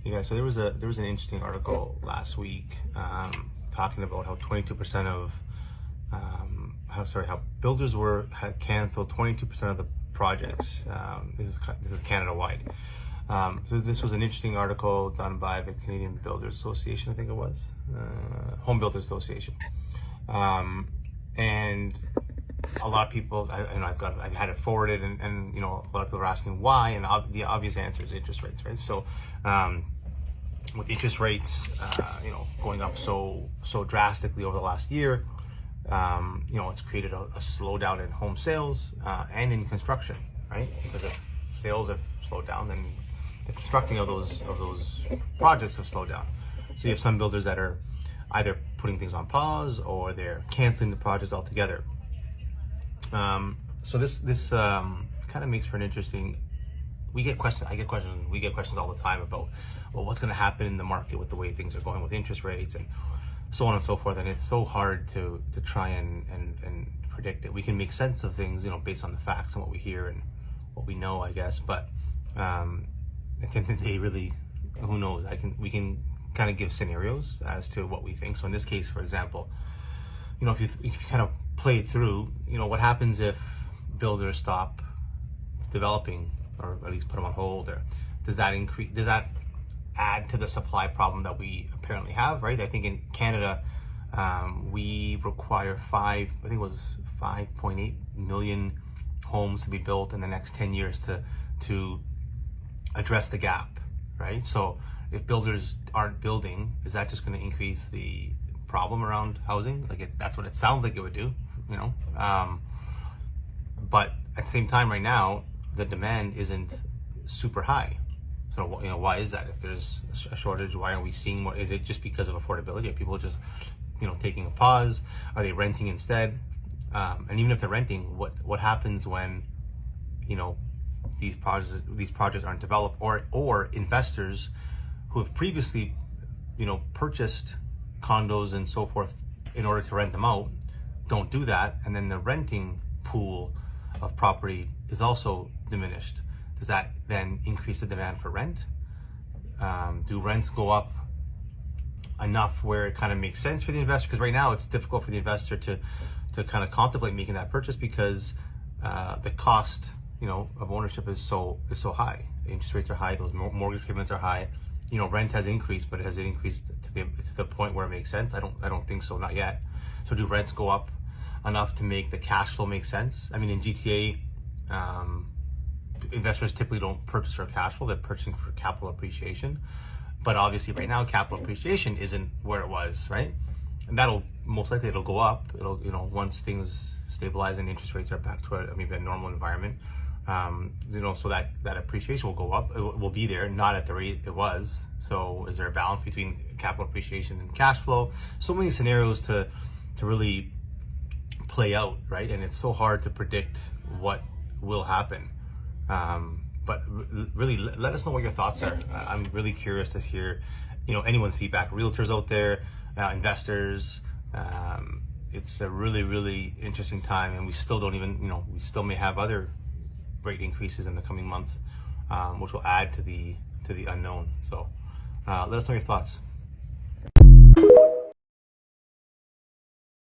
Yeah, so there was an interesting article last week talking about how 22% of how builders had canceled 22% of the projects. This is Canada wide. So this was an interesting article done by the Canadian Builders Association, I think it was, Home Builders Association, and a lot of people, I've had it forwarded, and a lot of people are asking why, and the obvious answer is interest rates, right? So with interest rates, going up so drastically over the last year, it's created a slowdown in home sales and in construction, right? Because if sales have slowed down, then the constructing of those projects have slowed down. So you have some builders that are either putting things on pause or they're canceling the projects altogether. So this kind of makes for an interesting. I get questions all the time about, well, what's going to happen in the market with the way things are going with interest rates and so on and so forth. And it's so hard to try and predict it. We can make sense of things, based on the facts and what we hear and what we know, I guess. But at the end of the day, really, who knows? We can kind of give scenarios as to what we think. So in this case, for example, if you kind of play it through, what happens if builders stop developing, or at least put them on hold, or does that add to the supply problem that we apparently have, right? I think in Canada, we require 5.8 million homes to be built in the next 10 years to address the gap, right? So if builders aren't building, is that just going to increase the problem around housing? That's what it sounds like it would do, but at the same time, right now, the demand isn't super high. So why is that? If there's a shortage, why aren't we seeing more? Is it just because of affordability? Are people just taking a pause? Are they renting instead? And even if they're renting, what happens when these projects aren't developed, or investors who have previously purchased condos and so forth in order to rent them out don't do that, and then the renting pool of property is also diminished. Does that then increase the demand for rent? Do rents go up enough where it kind of makes sense for the investor? Because right now it's difficult for the investor to kind of contemplate making that purchase because the cost of ownership is so high. The interest rates are high. Those mortgage payments are high. Rent has increased, but has it increased to the point where it makes sense? I don't think so, not yet. So do rents go up enough to make the cash flow make sense? I mean, in GTA, investors typically don't purchase for cash flow; they're purchasing for capital appreciation. But obviously, right now, capital appreciation isn't where it was, right? And that'll most likely go up. It'll once things stabilize and interest rates are back to a normal environment. So that appreciation will go up. It will be there, not at the rate it was. So is there a balance between capital appreciation and cash flow? So many scenarios to really play out, right? And it's so hard to predict what will happen. But really, let us know what your thoughts are. I'm really curious to hear, anyone's feedback. Realtors out there, investors. It's a really, really interesting time, and we still don't even, we still may have other rate increases in the coming months, which will add to the unknown. So let us know your thoughts.